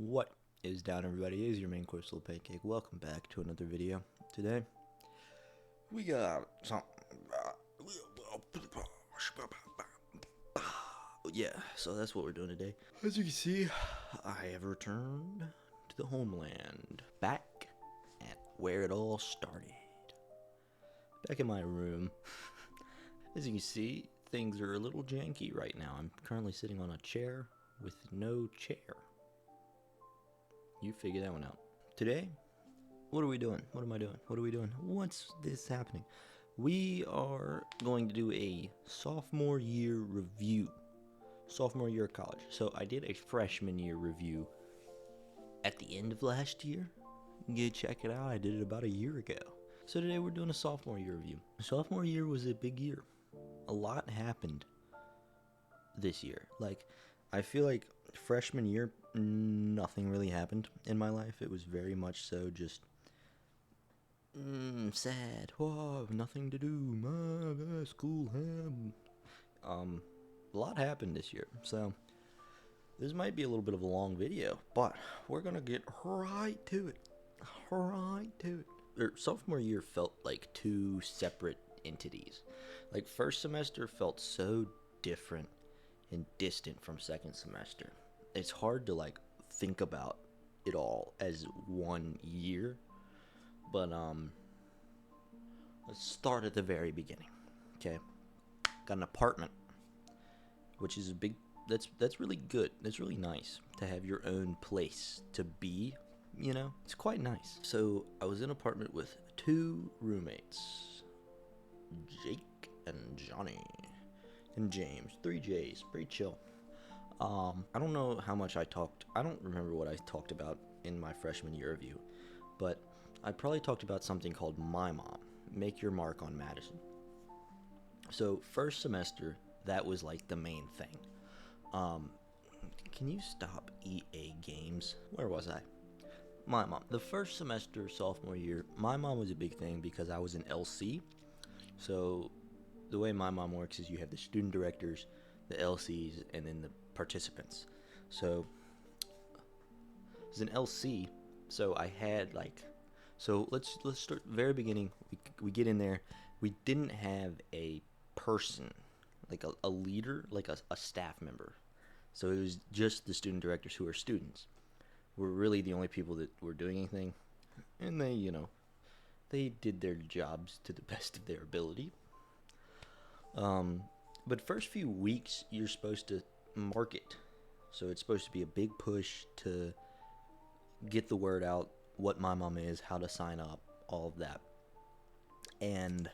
What is down, everybody? It is your main course, little Pancake. Welcome back to another video. Today, we got some. Yeah, so that's what we're doing today. As you can see, I have returned to the homeland, back at where it all started. Back in my room. As you can see, things are a little janky right now. I'm currently sitting on a chair with no chair. You figure that one out. Today, what are we doing? What am I doing? What are we doing? What's this happening? We are going to do a sophomore year review. Sophomore year of college. So I did a freshman year review at the end of last year. You check it out. I did it about a year ago. So today we're doing a sophomore year review. Sophomore year was a big year. A lot happened this year. Like, I feel like freshman year, nothing really happened in my life. It was very much so just sad. Whoa, nothing to do. School. A lot happened this year. So this might be a little bit of a long video, but we're gonna get right to it. Sophomore year felt like two separate entities. Like, first semester felt so different and distant from second semester. It's hard to like think about it all as one year, but let's start at the very beginning. Okay, got an apartment, which is a big. That's really good. That's really nice to have your own place to be. You know, it's quite nice. So I was in an apartment with two roommates, Jake and Johnny. And James, 3 J's, pretty chill. I don't know how much I don't remember what I talked about in my freshman year review, but I probably talked about something called My Mom, Make Your Mark on Madison. So first semester, that was like the main thing. Can you stop EA games? Where was I? My Mom. The first semester, sophomore year, My Mom was a big thing because I was in LC. So the way My Mom works is you have the student directors, the LCs, and then the participants. So as an LC, so I had like, so let's start very beginning. We get in there. We didn't have a person, like a leader, like a staff member. So it was just the student directors, who are students. Were really the only people that were doing anything, and they did their jobs to the best of their ability. But first few weeks, you're supposed to market. So it's supposed to be a big push to get the word out, what My Mom is, how to sign up, all of that. And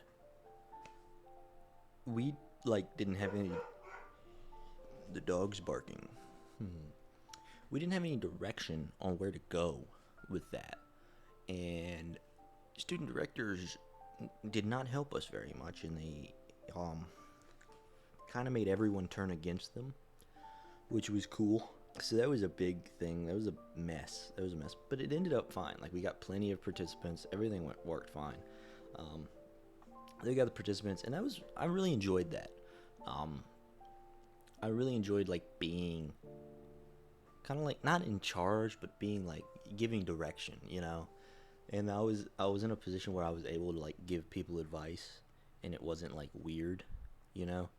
we, didn't have any... The dog's barking. We didn't have any direction on where to go with that. And student directors did not help us very much, and they kind of made everyone turn against them, which was cool. So that was a big thing. That was a mess. But it ended up fine. Like, we got plenty of participants. Everything worked fine. They got the participants, and I really enjoyed that. I really enjoyed being kind of not in charge, but being giving direction, you know. And I was in a position where I was able to give people advice, and it wasn't weird, you know.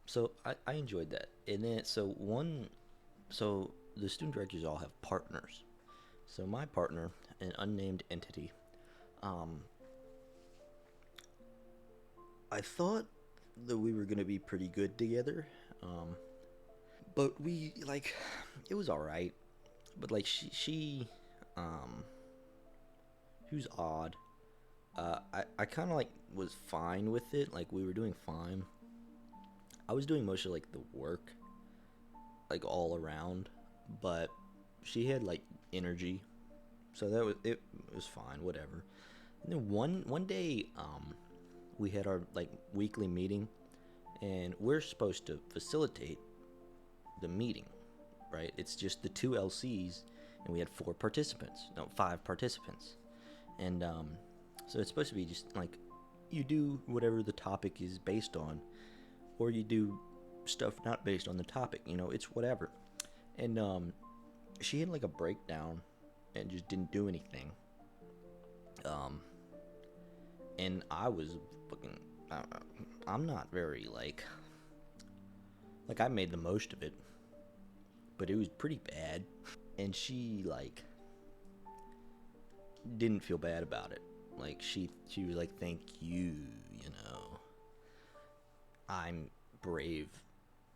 So I enjoyed that. And then so the student directors all have partners. So my partner, an unnamed entity, I thought that we were gonna be pretty good together. But we it was all right. But she was odd. I kind of was fine with it. We were doing fine. I was doing most of the work, all around, but she had energy, so it was fine, whatever. And then one day, we had our weekly meeting, and we're supposed to facilitate the meeting, right? It's just the two LCs, and we had 5 participants, and so it's supposed to be just you do whatever the topic is based on, or you do stuff not based on the topic, you know, it's whatever. And she had like a breakdown and just didn't do anything. Um, and I was fucking. I'm not very like I made the most of it, but it was pretty bad. And she like didn't feel bad about it. Like she was like, "Thank you, you know, I'm brave."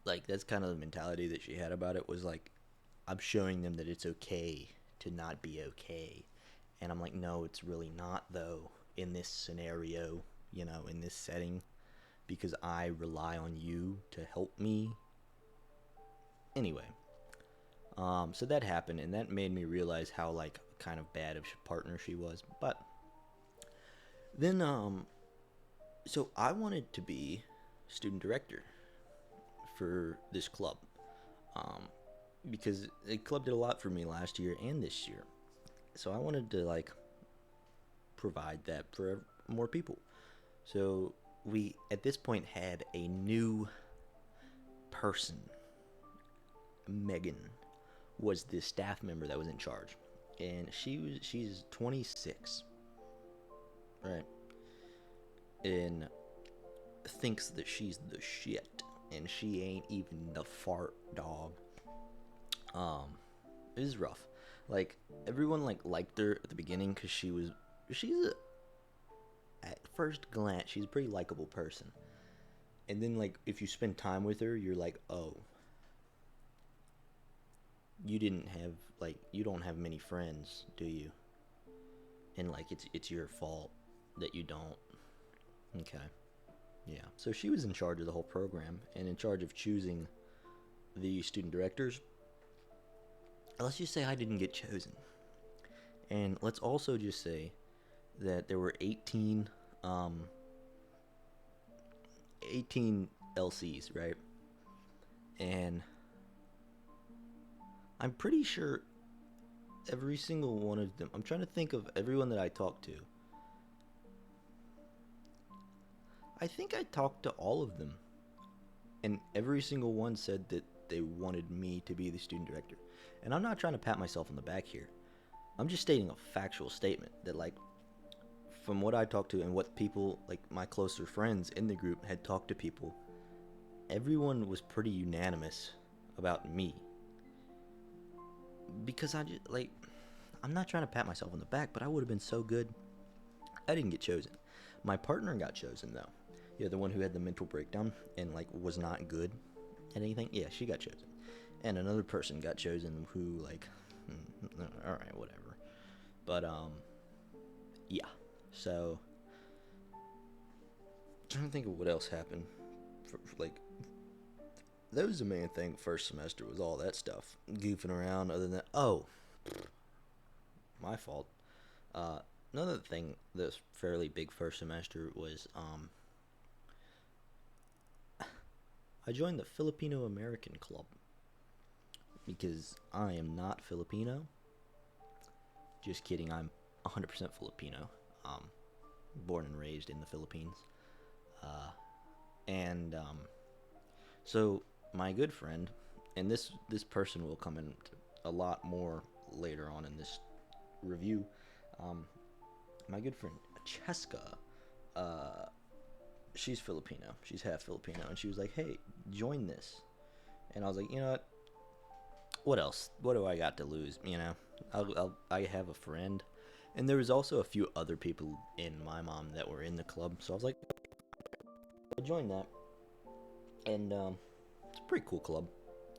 Like that's kind of the mentality that she had about it, was like, I'm showing them that it's okay to not be okay. And I'm like, no, it's really not though, in this scenario, you know, in this setting, because I rely on you to help me. Anyway, so that happened, and that made me realize how like kind of bad of a partner she was. But then, so I wanted to be student director for this club, um, because the club did a lot for me last year and this year. So I wanted to like provide that for more people. So we at this point had a new person. Megan was the staff member that was in charge, and she's 26, right? And thinks that she's the shit, and she ain't even the fart dog. Um, it was rough. Like everyone like liked her at the beginning because she's a, at first glance she's a pretty likable person, and then like if you spend time with her, you're like, oh, you didn't have like you don't have many friends, do you? And like it's your fault that you don't. Okay. Yeah. So she was in charge of the whole program and in charge of choosing the student directors. Let's just say I didn't get chosen. And let's also just say that there were 18 LCs, right? And I'm pretty sure every single one of them, I'm trying to think of everyone that I talked to. I think I talked to all of them, and every single one said that they wanted me to be the student director. And I'm not trying to pat myself on the back here. I'm just stating a factual statement that, like, from what I talked to and what people, like my closer friends in the group, had talked to people, everyone was pretty unanimous about me. Because I just, like, I'm not trying to pat myself on the back, but I would have been so good. I didn't get chosen. My partner got chosen, though. Yeah, the one who had the mental breakdown and, like, was not good at anything. Yeah, she got chosen. And another person got chosen who, like, alright, whatever. But, yeah. So, I'm trying to think of what else happened. Like, that was the main thing first semester, was all that stuff. Goofing around, other than, oh, my fault. Another thing that's fairly big first semester was, I joined the Filipino American Club. Because I am not Filipino. Just kidding, I'm 100% Filipino. Born and raised in the Philippines. And so my good friend, and this person will come in a lot more later on in this review. My good friend Cheska, she's Filipino. She's half Filipino, and she was like, "Hey, join this." And I was like, "You know what else? What do I got to lose? You know, I have a friend." And there was also a few other people in my mom that were in the club, so I was like, I joined that, and it's a pretty cool club.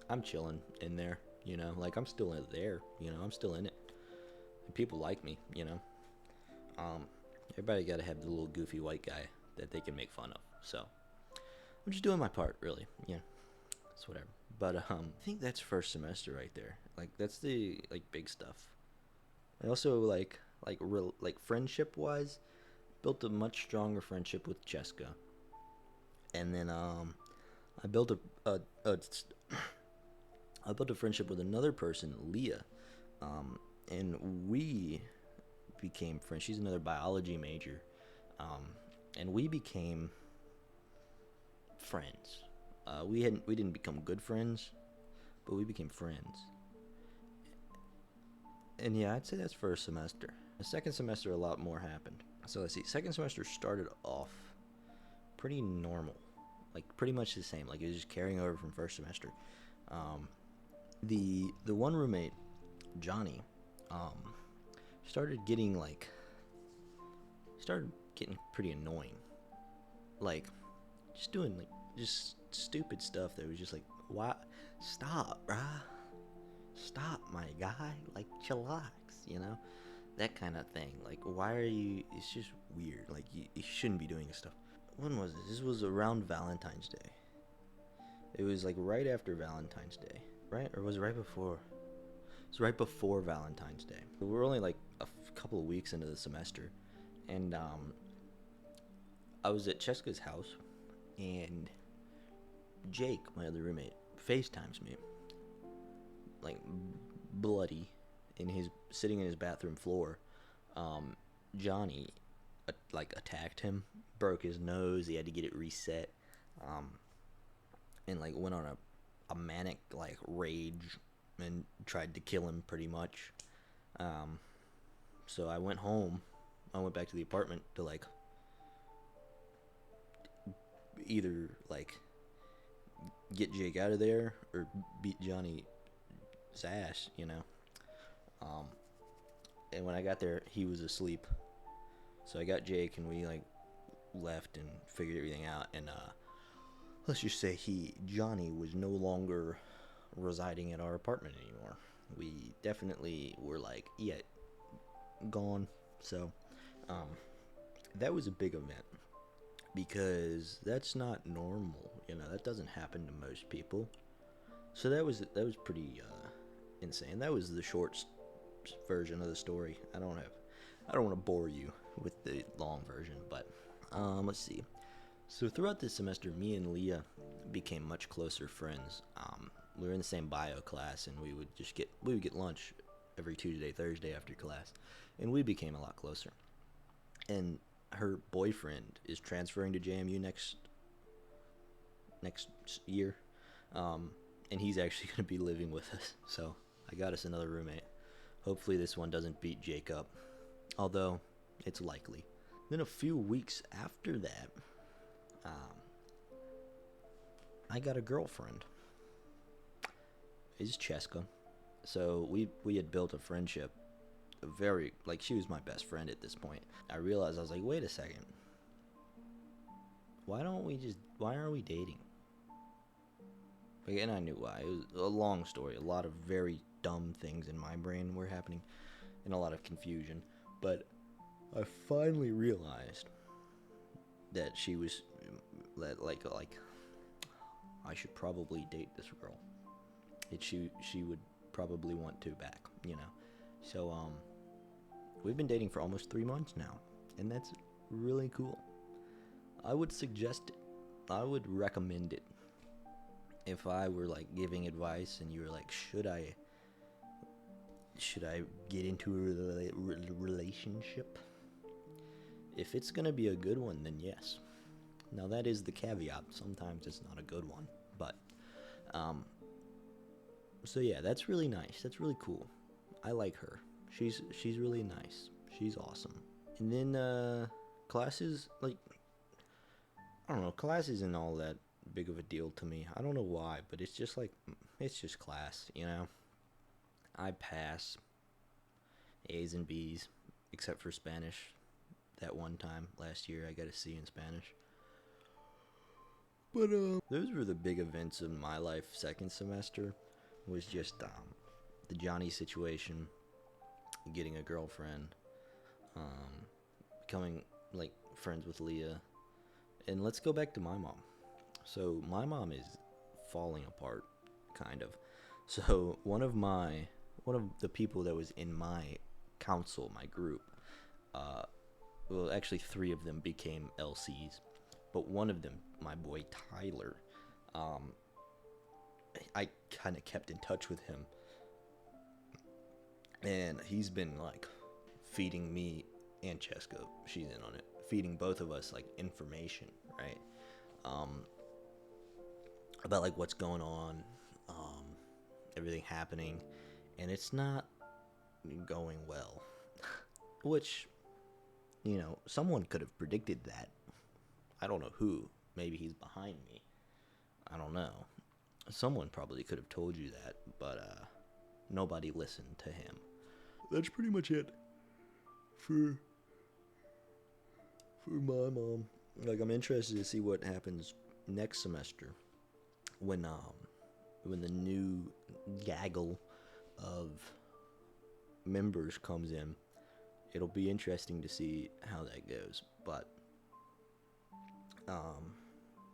I'm chilling in there, you know, like I'm still in there, you know, I'm still in it. And people like me, you know. Um, Everybody got to have the little goofy white guy that they can make fun of. So I'm just doing my part, really. Yeah, it's whatever. But I think that's first semester right there. Like that's the like big stuff. I also like friendship wise, built a much stronger friendship with Cheska, and then I built a I built a friendship with another person, Leah, and we became friends. She's another biology major, and we became friends. We didn't become good friends, but we became friends. And yeah, I'd say that's first semester. The second semester, a lot more happened. So let's see. Second semester started off pretty normal, like pretty much the same. Like it was just carrying over from first semester. Um, the one roommate, Johnny, um, started getting like started getting pretty annoying. Like just doing like just stupid stuff that was just like, why? Stop, bruh. Stop, my guy. Like chillax, you know? That kind of thing. Like, why are you? It's just weird. Like, you shouldn't be doing this stuff. When was this? This was around Valentine's Day. It was like right after Valentine's Day, right? Or was it right before? It was right before Valentine's Day. We were only like a couple of weeks into the semester, and I was at Cheska's house, and Jake, my other roommate, FaceTimes me, like bloody, sitting in his bathroom floor. Johnny, like attacked him, broke his nose. He had to get it reset, and like went on a manic like rage and tried to kill him pretty much. So I went home. I went back to the apartment to like either like get Jake out of there or beat Johnny's ass, you know. Um, and when I got there, he was asleep. So I got Jake, and we like left and figured everything out. And let's just say Johnny was no longer residing at our apartment anymore. We definitely were like, yeah, gone. So that was a big event because that's not normal. You know, that doesn't happen to most people. So that was pretty insane. That was the short version of the story. I don't want to bore you with the long version, but let's see. So throughout this semester, me and Leah became much closer friends. We were in the same bio class, and we would get lunch every Tuesday, Thursday after class, and we became a lot closer. And her boyfriend is transferring to JMU next year, and he's actually going to be living with us. So I got us another roommate. Hopefully this one doesn't beat Jake up, although it's likely. Then a few weeks after that, I got a girlfriend. It's Cheska. So we had built a friendship, she was my best friend at this point. I realized, I was like, wait a second. Why aren't we dating? And I knew why. It was a long story. A lot of very dumb things in my brain were happening, and a lot of confusion. But I finally realized that she was like I should probably date this girl. She would probably want to back, you know. So we've been dating for almost 3 months now, and that's really cool. I would suggest it. I would recommend it. If I were like giving advice and you were like, should I get into a relationship? If it's gonna be a good one, then yes. Now that is the caveat. Sometimes it's not a good one, but so yeah, that's really nice. That's really cool. I like her. She's really nice. She's awesome. And then classes, like, I don't know, class isn't all that big of a deal to me. I don't know why, but it's just like, it's just class, you know. I pass A's and B's, except for Spanish. That one time last year I got a C in Spanish. But those were the big events in my life. Second semester was just the Johnny situation, getting a girlfriend, becoming like friends with Leah. And let's go back to my mom. So my mom is falling apart, kind of. So one of the people that was in my council, my group, well, actually 3 of them became LCs, but one of them, my boy Tyler, I kind of kept in touch with him, and he's been like feeding me and Cheska, she's in on it, feeding both of us like information, right? About like what's going on, everything happening, and it's not going well. Which, someone could have predicted that. I don't know who. Maybe he's behind me. I don't know. Someone probably could have told you that, but nobody listened to him. That's pretty much it for my mom. Like, I'm interested to see what happens next semester when the new gaggle of members comes in. It'll be interesting to see how that goes. But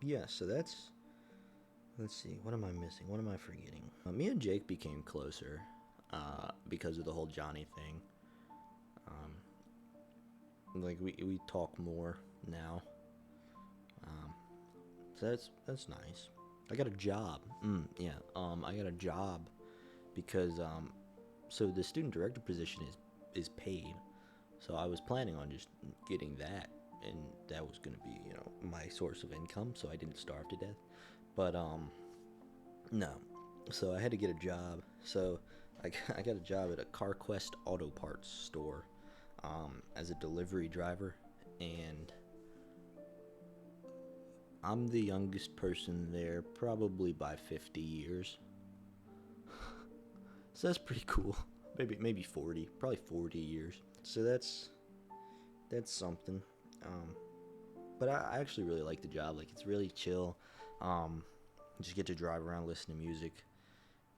yeah, so that's, let's see, what am I missing? What am I forgetting? Me and Jake became closer because of the whole Johnny thing. Like, we talk more now. So that's nice. I got a job. Yeah. I got a job because so the student director position is paid. So I was planning on just getting that, and that was gonna be my source of income, so I didn't starve to death. But no. So I had to get a job. So I got a job at a CarQuest auto parts store as a delivery driver, and I'm the youngest person there, probably by 50 years. So that's pretty cool. Maybe 40, probably 40 years. So that's something. But I actually really like the job. Like, it's really chill. Just get to drive around, listen to music,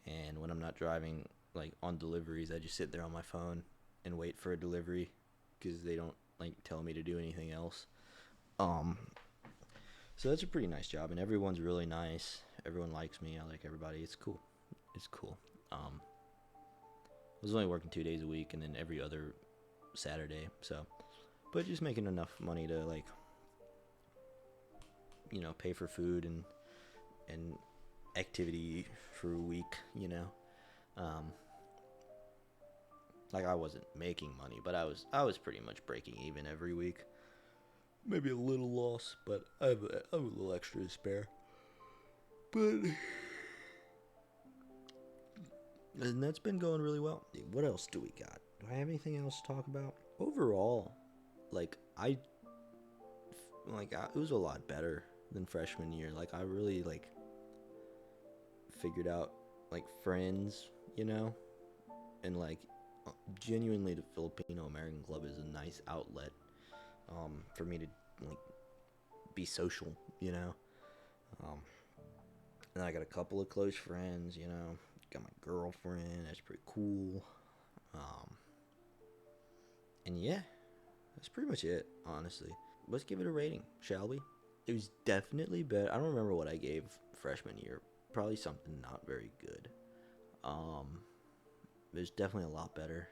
and when I'm not driving, like on deliveries, I just sit there on my phone and wait for a delivery because they don't like tell me to do anything else. So that's a pretty nice job, and everyone's really nice. Everyone likes me. I like everybody. It's cool. It's cool. I was only working 2 days a week, and then every other Saturday. So, but just making enough money to like, pay for food and activity for a week. Like, I wasn't making money, but I was pretty much breaking even every week. Maybe a little loss, but I have a little extra to spare. But and that's been going really well. What else do we got? Do I have anything else to talk about? Overall, it was a lot better than freshman year. Like, I really figured out friends, and genuinely the Filipino American Club is a nice outlet for me to be social, and I got a couple of close friends, got my girlfriend, that's pretty cool. And yeah, that's pretty much it, honestly. Let's give it a rating, shall we? It was definitely better. I don't remember what I gave freshman year. Probably something not very good. It was definitely a lot better.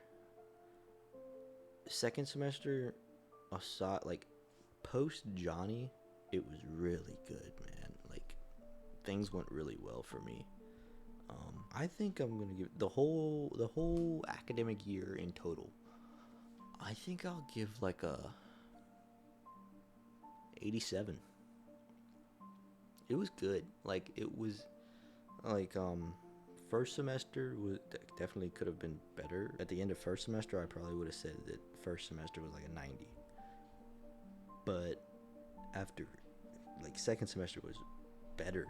Second semester, aside, post Johnny, it was really good, man. Things went really well for me. I think I'm gonna give the whole academic year in total. I think I'll give a 87. It was good. It was first semester was definitely could have been better. At the end of first semester, I probably would have said that first semester was a 90. But after second semester was better,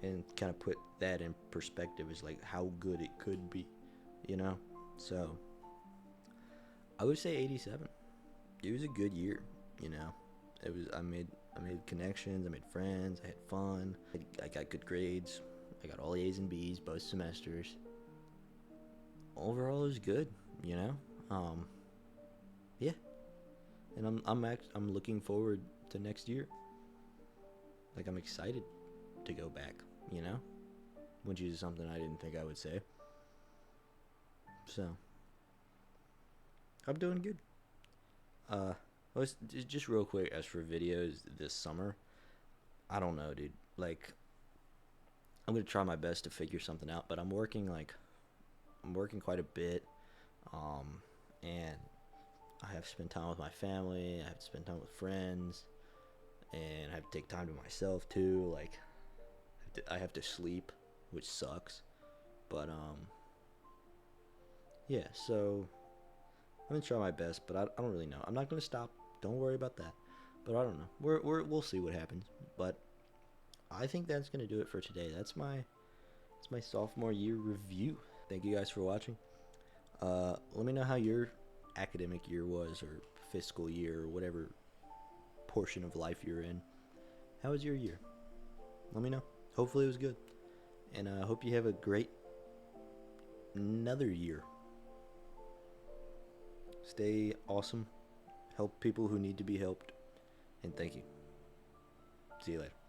and kind of put that in perspective as how good it could be, So I would say 87. It was a good year, It was. I made connections. I made friends. I had fun. I got good grades. I got all A's and B's both semesters. Overall, it was good, Yeah, and I'm looking forward to next year. I'm excited to go back, which is something I didn't think I would say. So I'm doing good. Let's just real quick, as for videos this summer, I don't know, dude. I'm gonna try my best to figure something out, but I'm working quite a bit, and I have to spend time with my family. I have to spend time with friends, and I have to take time to myself too. I have to sleep, which sucks, but Yeah, so I'm gonna try my best, but I don't really know. I'm not gonna stop. Don't worry about that. But I don't know. We'll see what happens. But I think that's gonna do it for today. That's my sophomore year review. Thank you guys for watching. Let me know how your academic year was, or fiscal year, or whatever portion of life you're in. How was your year? Let me know. Hopefully it was good. And I hope you have a great another year. Stay awesome. Help people who need to be helped. And thank you. See you later.